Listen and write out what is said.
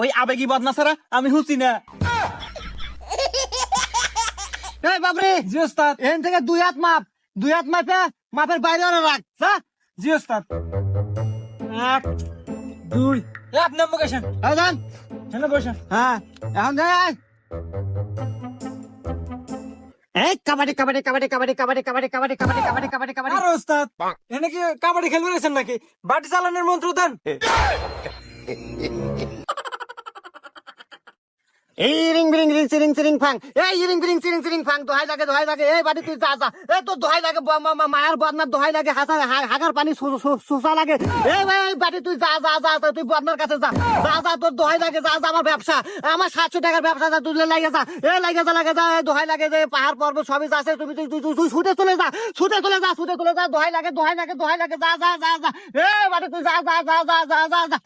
ওই আবেগী বদনা ছাড়া আমি হুঁচি না। এই বাবরে, জি ওস্তাদ। এখান থেকে 2 হাত মাপ, 2 হাত মাপে মাপের বাইরে ওরা রাখ, যা। জি ওস্তাদ। 1 2 আপনি বসেন, এই যান। এখানে বসেন। হ্যাঁ, এখন যাই। এই কাবাডি কাবাডি কাবাডি কাবাডি কাবাডি কাবাডি কাবাডি কাবাডি কাবাডি কাবাডি কাবাডি। আরে ওস্তাদ, এখানে কি কাবাডি খেলবে গেছেন নাকি? বাটি চালানোর মন্ত্র দেন। এই রিং বিরিং রিং সিরিং সিরিং ফাং, এই রিং বিরিং সিরিং সিরিং ফাং, দোহাই লাগে, এই বাড়ি তুই যা যা, এই তোর দোহাই লাগে, মায়ের বদনার দোহাই লাগে, হাগার পানি সুসা লাগে, এই ভাই বাড়ি তুই যা যা যা, তুই বদনার কাছে যা যা যা, তোর দোহাই লাগে, যা যা, আমার ব্যবসা, আমার 700 টাকার ব্যবসা, যা তুই লাগে যা, লাগে যা, দোহাই লাগে, যে পাহাড় পর্বত সবই আছে, তুমি তুই তুই তুই ছুটে চলে যা, দোহাই লাগে, যা যা যা যা, এই বাড়ি তুই যা যা যা যা যা যা যা।